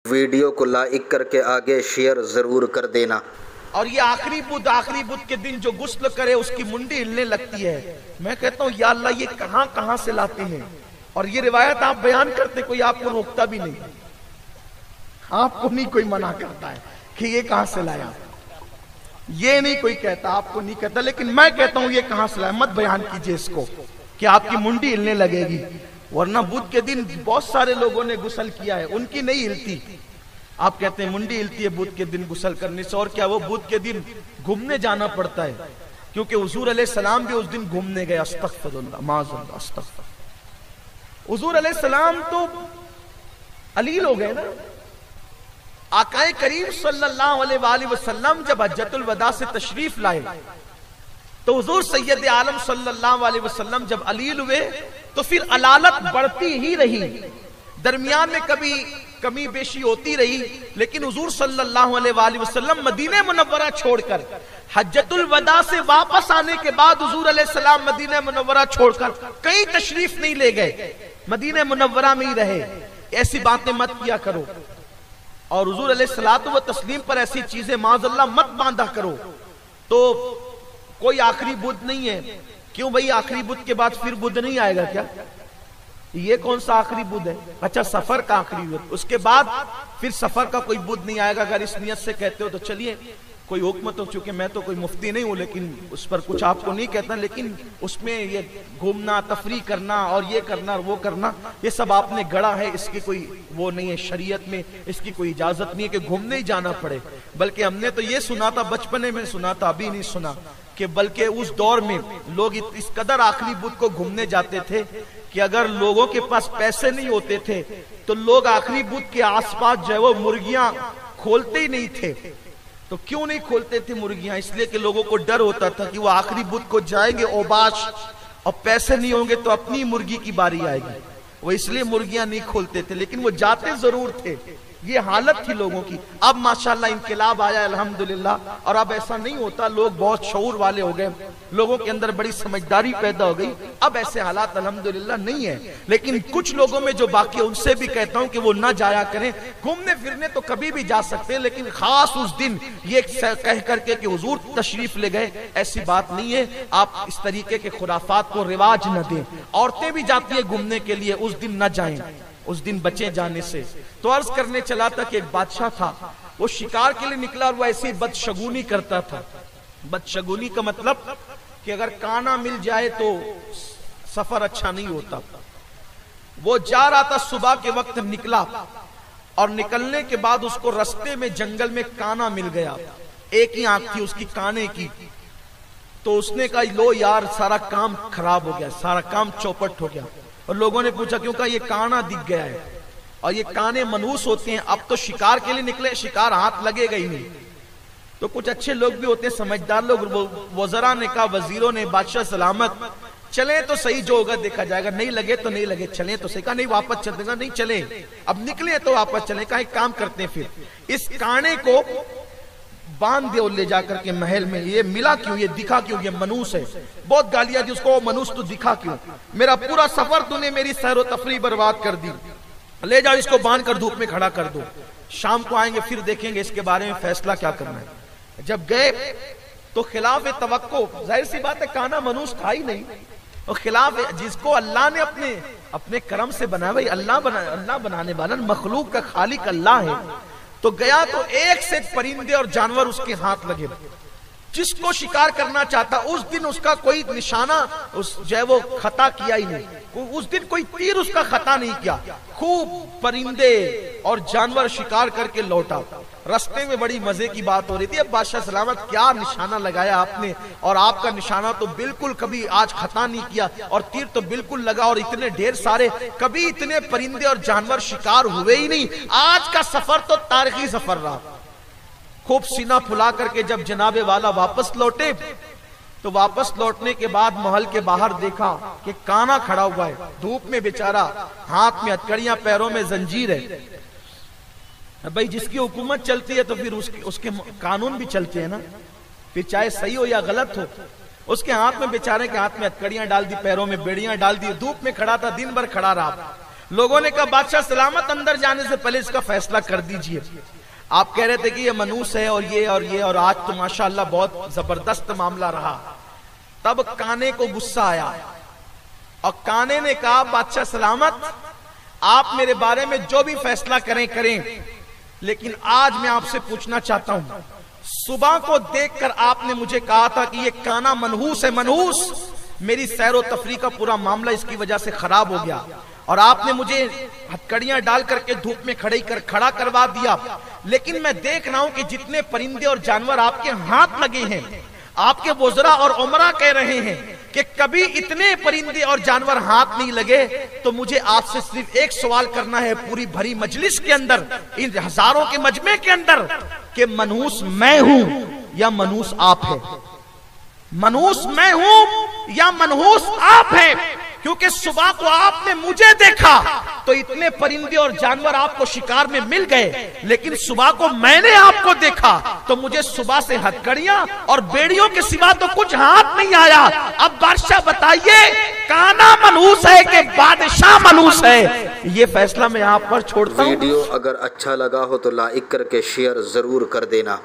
Video को like करके आगे शेयर ज़रूर कर देना। और ये आखिरी बुध के दिन जो गुस्ल करे उसकी मुंडी हिलने लगती है। मैं कहता हूँ या अल्लाह, ये कहां से लाते हैं? और ये रिवायत आप बयान करते, कोई आपको रोकता भी नहीं, आपको नहीं कोई मना करता है कि ये कहां से लाया, ये नहीं कोई कहता, आपको नहीं कहता, लेकिन मैं कहता हूं ये कहां से लाया। मत बयान कीजिए इसको कि आपकी मुंडी हिलने लगेगी, वरना बुध के दिन बहुत सारे लोगों ने गुस्ल किया है, उनकी नहीं हिलती। आप कहते हैं मुंडी हिलती है बुध के दिन गुस्ल करने से, और क्या वो बुध के दिन घूमने जाना पड़ता है, क्योंकि हुजूर अलैहिस्सलाम भी उस दिन घूमने गए। अस्तगफिरुल्लाह, माज़अल्लाह, अस्तगफिर। हुजूर अलैहिस्सलाम तो अलील हो गए ना। आकाए करीम सल्लल्लाहु अलैहि वसल्लम जब हज्जतुल वदा से तशरीफ लाए तो हुजूर सैयद आलम सल्लल्लाहु अलैहि वसल्लम जब अलील हुए तो फिर अलालत बढ़ती ही रही, दरमियान में कभी कमी बेशी होती रही, लेकिन हुजूर सल्लल्लाहु अलैहि वसल्लम मदीने मुनव्वरा छोड़कर हज्जतुल वदा से वापस आने के बाद हुजूर अलैहिस्सलाम मदीने मुनव्वरा छोड़कर कहीं तशरीफ नहीं ले गए, मदीने मुनव्वरा में ही रहे। ऐसी बातें मत किया करो, और हुजूर अलैहिस्सलातु व तस्लीम पर ऐसी चीजें माज़अल्लाह मत बांधा करो। तो कोई आखिरी बुध नहीं है। क्यों भाई, आखिरी बुध के बाद फिर बुध नहीं आएगा क्या? ये कौन सा आखिरी बुध है? अच्छा, सफर का आखिरी बुध, उसके बाद फिर सफर का कोई बुध नहीं आएगा। अगर इस नियत से कहते हो तो चलिए, कोई हुक्म तो, चूंकि मैं तो कोई मुफ्ती नहीं हूं, लेकिन उस पर कुछ आपको नहीं कहता, लेकिन उसमें ये घूमना, तफरी करना और ये करना और वो करना, ये सब आपने गढ़ा है, इसकी कोई वो नहीं है, शरीयत में इसकी कोई इजाजत नहीं है कि घूमने ही जाना पड़े। बल्कि हमने तो ये सुना था, बचपने में सुना था, अभी नहीं सुना, कि बल्कि उस दौर में लोग इस कदर आखिरी बुध को घूमने जाते थे कि अगर लोगों के पास पैसे नहीं होते थे तो लोग आखिरी बुध के आसपास जो है वो मुर्गियां खोलते ही नहीं थे। तो क्यों नहीं खोलते थे मुर्गियां? इसलिए कि लोगों को डर होता था कि वो आखिरी बुध को जाएंगे औबाश, और पैसे नहीं होंगे तो अपनी मुर्गी की बारी आएगी, वो इसलिए मुर्गियां नहीं खोलते थे, लेकिन वो जाते जरूर थे। ये हालत थी लोगों की। अब माशाल्लाह इनकलाब आया अल्हम्दुलिल्लाह, और अब ऐसा नहीं होता, लोग बहुत शऊर वाले हो गए, लोगों के अंदर बड़ी समझदारी पैदा हो गई, अब ऐसे हालात अल्हम्दुलिल्लाह नहीं है। लेकिन कुछ लोगों में जो बाकी है उनसे भी कहता हूं कि वो ना जाया करें। घूमने फिरने तो कभी भी जा सकते हैं, लेकिन खास उस दिन ये कह करके कि हुजूर तशरीफ ले गए, ऐसी बात नहीं है। आप इस तरीके के खुराफात को रिवाज न दें। औरतें भी जाती है घूमने के लिए, उस दिन न जाएं, उस दिन बचे जाने से। तो अर्ज करने चला था कि एक बादशाह था, वो शिकार के लिए निकला और वो ऐसी बदशगुनी करता था। बदशगुनी का मतलब कि अगर काना मिल जाए तो सफर अच्छा नहीं होता। वो जा रहा था, सुबह के वक्त निकला, और निकलने के बाद उसको रास्ते में जंगल में काना मिल गया। एक ही आंख थी उसकी काने की। तो उसने कहा लो यार, सारा काम खराब हो गया, सारा काम चौपट हो गया। और लोगों ने पूछा क्यों? कहा ये काना दिख गया है, और ये काने मनहूस होते हैं, अब तो शिकार के लिए निकले, शिकार हाथ लगेगा ही नहीं। तो कुछ अच्छे लोग भी होते हैं, समझदार लोग, वज़रा ने कहा, वजीरों ने, बादशाह सलामत, चले तो सही, जो होगा देखा जाएगा, नहीं लगे तो नहीं लगे, चले तो सही। कहा नहीं, वापस चल देगा, नहीं चले, अब निकले तो वापस चले। कहा एक काम करते हैं, फिर इस काने को बांध दे ले जाकर के महल में। ये मिला क्यों, ये दिखा क्यों? ये मनूस है। बहुत गालियां दी उसको, मनूस तो दिखा क्यों? मेरा पूरा सफर तूने मेरी सैर व तफरी बर्बाद कर दी, ले जाओ इसको, बांध कर धूप में खड़ा कर दो, शाम को आएंगे फिर देखेंगे इसके बारे में फैसला क्या करना है। जब गए तो खिलाफ तवक्को, जाहिर सी बात है काना मनूस था ही नहीं, और खिलाफ जिसको अल्लाह ने अपने करम से बनाया, भाई अल्लाह बनाने वाला, मखलूक का खालिक अल्लाह है। तो गया तो एक से एक परिंदे और जानवर उसके हाथ लगे। जिसको शिकार करना चाहता उस दिन उसका कोई निशाना उस जो है वो खता किया ही नहीं, उस दिन कोई तीर उसका खता नहीं किया। खूब परिंदे और जानवर शिकार करके लौटा। रास्ते में बड़ी मजे की बात हो रही थी, अब बादशाह सलामत क्या निशाना लगाया आपने, और आपका निशाना तो बिल्कुल कभी आज खता नहीं किया, और तीर तो बिल्कुल लगा, और इतने ढेर सारे, कभी इतने परिंदे और जानवर शिकार हुए ही नहीं। आज का सफर तो तारीखी सफर रहा। खूब सीना फुला करके जब जनाबे वाला वापस लौटे, तो वापस लौटने के बाद महल के बाहर देखा कि काना खड़ा हुआ है, धूप में बेचारा, हाथ में हथकड़ियां, पैरों में जंजीर है। भाई जिसकी हुकूमत चलती है तो फिर उसके कानून भी चलते हैं ना, फिर चाहे सही हो या गलत हो। उसके हाथ में, बेचारे के हाथ में हथकड़ियां डाल दी, पैरों में बेड़ियां डाल दी, धूप में खड़ा था, दिन भर खड़ा रहा। लोगों ने कहा बादशाह सलामत, अंदर जाने से पहले इसका फैसला कर दीजिए। आप कह रहे थे कि ये मनूस है और ये और आज तो माशाअल्लाह बहुत जबरदस्त मामला रहा। तब काने को गुस्सा आया और काने ने कहा बादशाह सलामत, आप मेरे बारे में जो भी फैसला करें, लेकिन आज मैं आपसे पूछना चाहता हूं, सुबह को देखकर आपने मुझे कहा था कि ये काना मनहूस है, मनहूस। मेरी सैरो तफरी का पूरा मामला इसकी वजह से खराब हो गया और आपने मुझे हथकड़ियां डाल करके धूप में खड़ा करवा दिया। लेकिन मैं देख रहा हूं कि जितने परिंदे और जानवर आपके हाथ लगे हैं, आपके वज़रा और उमरा कह रहे हैं कि कभी इतने परिंदे और जानवर हाथ नहीं लगे। तो मुझे आपसे सिर्फ एक सवाल करना है पूरी भरी मजलिस के अंदर, इन हजारों के मजमे के अंदर, कि मनहूस मैं हूं या मनहूस आप है? मनहूस मैं हूं या मनहूस आप है? क्योंकि सुबह को आपने मुझे देखा तो इतने परिंदे और जानवर आपको शिकार में मिल गए, लेकिन सुबह को मैंने आपको देखा तो मुझे सुबह से हथकड़ियां और बेड़ियों के सिवा तो कुछ हाथ नहीं आया। अब बादशाह बताइए, काना मनहूस है कि बादशाह मनहूस है? ये फैसला मैं आप पर छोड़ता हूं। वीडियो अगर अच्छा लगा हो तो लाइक करके शेयर जरूर कर देना।